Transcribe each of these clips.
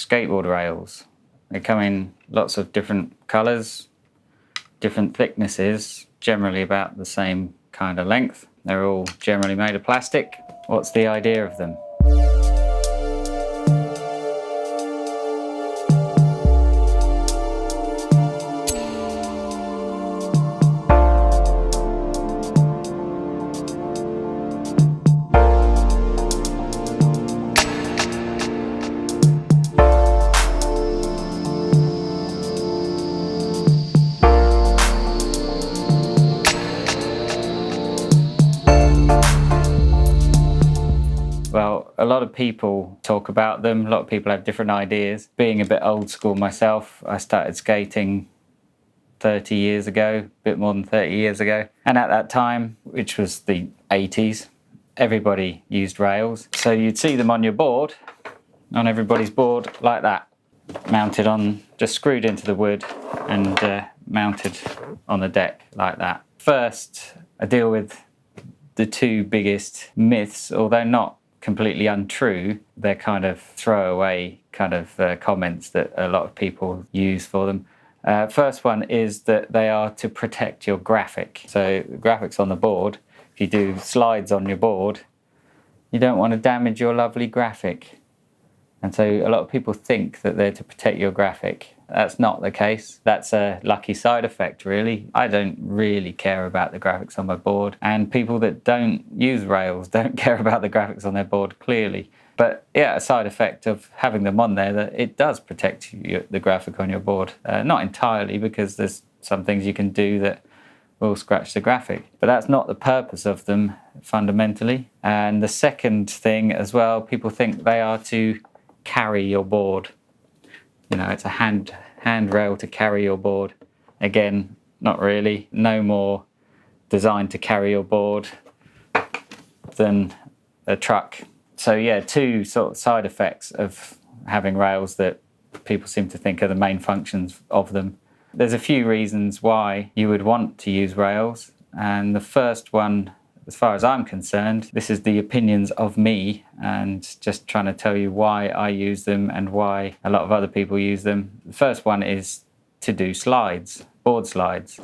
skateboard rails. They come in lots of different colours, different thicknesses, generally about the same kind of length. They're all generally made of plastic. What's the idea of them? Well, a lot of people talk about them. A lot of people have different ideas. Being a bit old school myself, I started skating 30 years ago, a bit more than 30 years ago. And at that time, which was the 80s, everybody used rails. So you'd see them on your board, on everybody's board like that, mounted on, just screwed into the wood and mounted on the deck like that. First, I deal with the two biggest myths, although not completely untrue. They're kind of throwaway kind of comments that a lot of people use for them. First one is that they are to protect your graphic. So the graphics on the board, if you do slides on your board, you don't want to damage your lovely graphic. And so a lot of people think that they're to protect your graphic. That's not the case. That's a lucky side effect, really. I don't really care about the graphics on my board, and people that don't use rails don't care about the graphics on their board, clearly. But yeah, a side effect of having them on there, that it does protect the graphic on your board. Not entirely, because there's some things you can do that will scratch the graphic. But that's not the purpose of them, fundamentally. And the second thing as well, people think they are to carry your board. You know, it's a handrail to carry your board. Again, not really. No more designed to carry your board than a truck. So yeah, two sort of side effects of having rails that people seem to think are the main functions of them. There's a few reasons why you would want to use rails, and the first one, as far as I'm concerned, this is the opinions of me, and just trying to tell you why I use them and why a lot of other people use them. The first one is to do slides, board slides.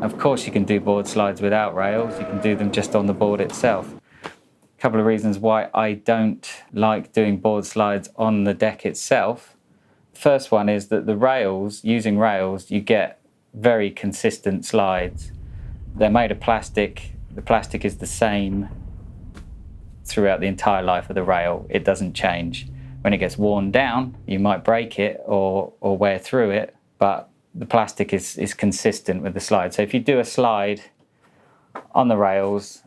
Of course you can do board slides without rails. You can do them just on the board itself. A couple of reasons why I don't like doing board slides on the deck itself. First one is that the rails, using rails, you get very consistent slides. They're made of plastic. The plastic is the same throughout the entire life of the rail. It doesn't change. When it gets worn down, you might break it or wear through it, but the plastic is consistent with the slide. So if you do a slide on the rails,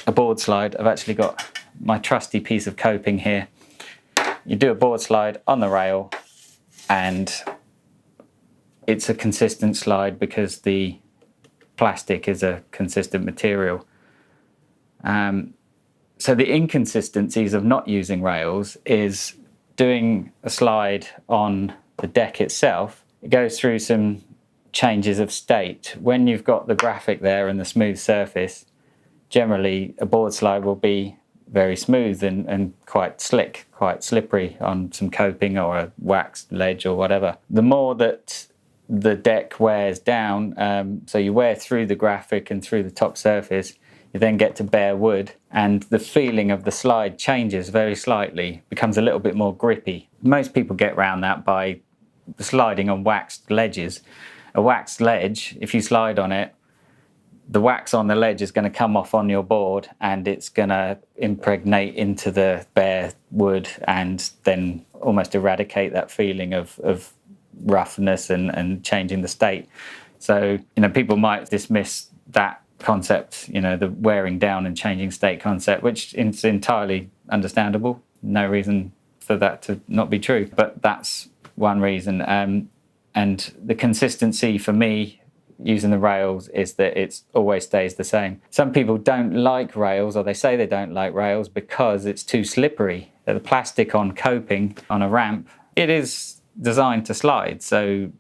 a board slide, I've actually got my trusty piece of coping here. You do a board slide on the rail and it's a consistent slide because the plastic is a consistent material. So the inconsistencies of not using rails is doing a slide on the deck itself. It goes through some changes of state. When you've got the graphic there and the smooth surface, generally a board slide will be very smooth and quite slick, quite slippery on some coping or a waxed ledge or whatever. The more that the deck wears down, so you wear through the graphic and through the top surface, you then get to bare wood, and the feeling of the slide changes very slightly, becomes a little bit more grippy. Most people get around that by sliding on waxed ledges. A waxed ledge, if you slide on it, the wax on the ledge is going to come off on your board and it's going to impregnate into the bare wood and then almost eradicate that feeling of roughness and changing the state. So, people might dismiss that concept, the wearing down and changing state concept, which is entirely understandable. No reason for that to not be true, but that's one reason. And the consistency for me using the rails is that it always stays the same. Some people don't like rails, or they say they don't like rails because it's too slippery. The plastic on coping on a ramp, it is designed to slide, so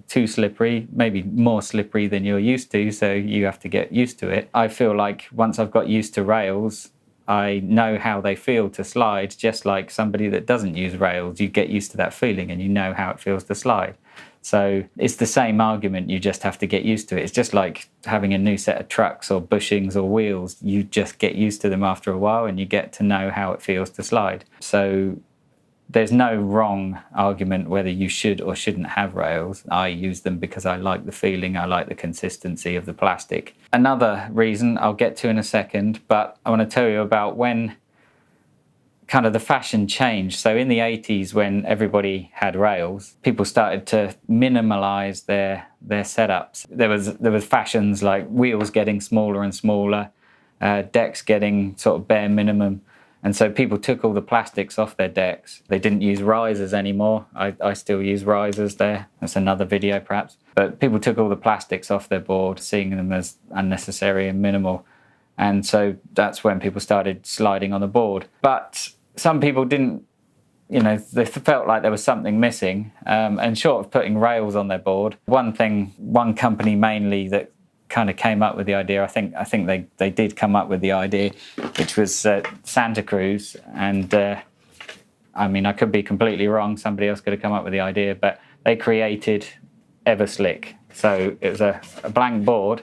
too slippery, maybe more slippery than you're used to, so you have to get used to it. I feel like once I've got used to rails, I know how they feel to slide, just like somebody that doesn't use rails. You get used to that feeling and you know how it feels to slide. So it's the same argument, you just have to get used to it. It's just like having a new set of trucks or bushings or wheels. You just get used to them after a while and you get to know how it feels to slide. So there's no wrong argument whether you should or shouldn't have rails. I use them because I like the feeling, I like the consistency of the plastic. Another reason I'll get to in a second, but I want to tell you about when kind of the fashion changed. So in the 80s, when everybody had rails, people started to minimalize their setups. There was fashions like wheels getting smaller and smaller, decks getting sort of bare minimum. And so people took all the plastics off their decks. They didn't use risers anymore. I still use risers there. That's another video perhaps. But people took all the plastics off their board, seeing them as unnecessary and minimal. And so that's when people started sliding on the board. But some people didn't, they felt like there was something missing. And short of putting rails on their board, one company mainly that kind of came up with the idea, I think they did come up with the idea, which was Santa Cruz. And I could be completely wrong. Somebody else could have come up with the idea, but they created Everslick. So it was a blank board,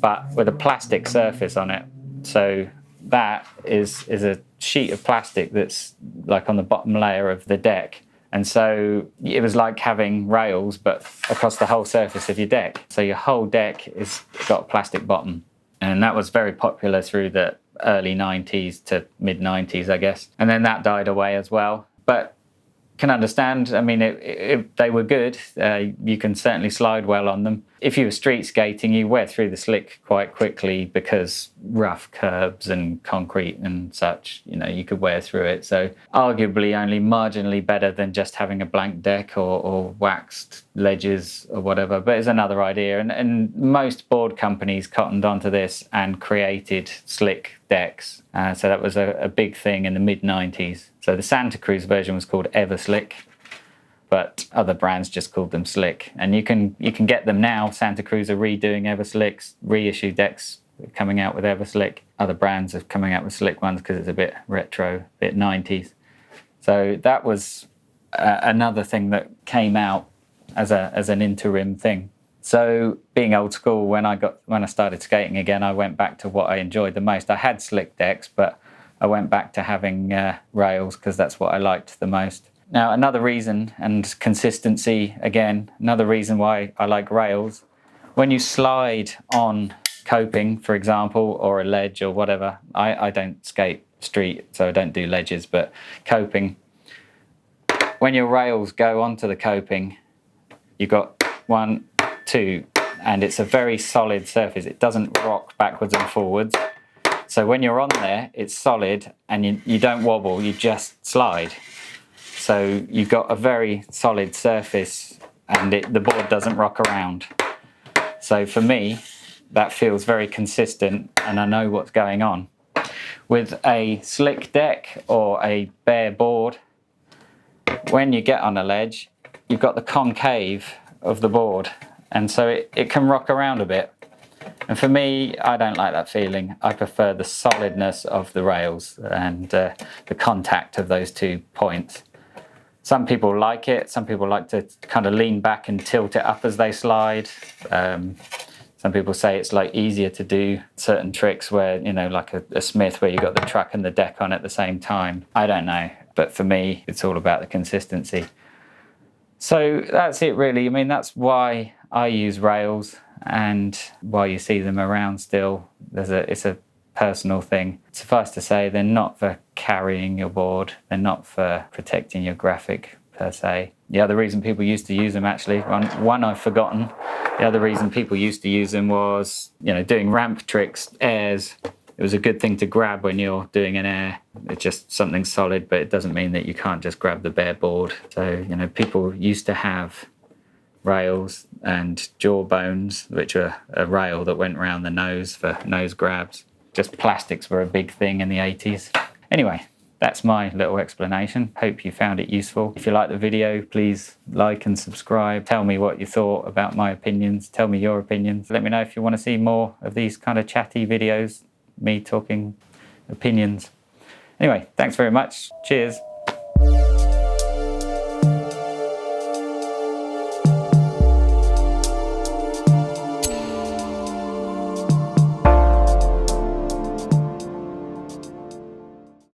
but with a plastic surface on it. So that is a sheet of plastic that's like on the bottom layer of the deck. And so it was like having rails, but across the whole surface of your deck. So your whole deck is got a plastic bottom. And that was very popular through the early 90s to mid 90s, I guess. And then that died away as well. But can understand, they were good. You can certainly slide well on them. If you were street skating, you wear through the slick quite quickly because rough curbs and concrete and such, you could wear through it. So arguably only marginally better than just having a blank deck or waxed ledges or whatever. But it's another idea. And most board companies cottoned onto this and created slick decks. So that was a big thing in the mid-90s. So the Santa Cruz version was called Everslick, but other brands just called them Slick. And you can get them now. Santa Cruz are redoing Everslicks, reissue decks coming out with Everslick. Other brands are coming out with slick ones because it's a bit retro, a bit 90s. So that was another thing that came out as an interim thing. So being old school, when I started skating again, I went back to what I enjoyed the most. I had slick decks, but I went back to having rails because that's what I liked the most. Now, another reason, and consistency again, another reason why I like rails, when you slide on coping, for example, or a ledge or whatever, I don't skate street, so I don't do ledges, but coping, when your rails go onto the coping, you've got 1, 2, and it's a very solid surface. It doesn't rock backwards and forwards. So when you're on there, it's solid and you don't wobble, you just slide. So you've got a very solid surface and the board doesn't rock around. So for me, that feels very consistent and I know what's going on. With a slick deck or a bare board, when you get on a ledge, you've got the concave of the board. And so it can rock around a bit. And for me, I don't like that feeling. I prefer the solidness of the rails and the contact of those 2 points. Some people like it. Some people like to kind of lean back and tilt it up as they slide. Some people say it's like easier to do certain tricks where, like a Smith where you've got the truck and the deck on at the same time. I don't know. But for me, it's all about the consistency. So that's it really. That's why I use rails and why you see them around still. It's a personal thing. Suffice to say, they're not for carrying your board. They're not for protecting your graphic per se. The other reason people used to use them, actually, one I've forgotten. The other reason people used to use them was, doing ramp tricks, airs. It was a good thing to grab when you're doing an air. It's just something solid, but it doesn't mean that you can't just grab the bare board. So, people used to have rails and jaw bones, which are a rail that went around the nose for nose grabs. Just plastics were a big thing in the 80s. Anyway, that's my little explanation. Hope you found it useful. If you like the video, please like and subscribe. Tell me what you thought about my opinions. Tell me your opinions. Let me know if you want to see more of these kind of chatty videos, me talking opinions. Anyway, thanks very much. Cheers.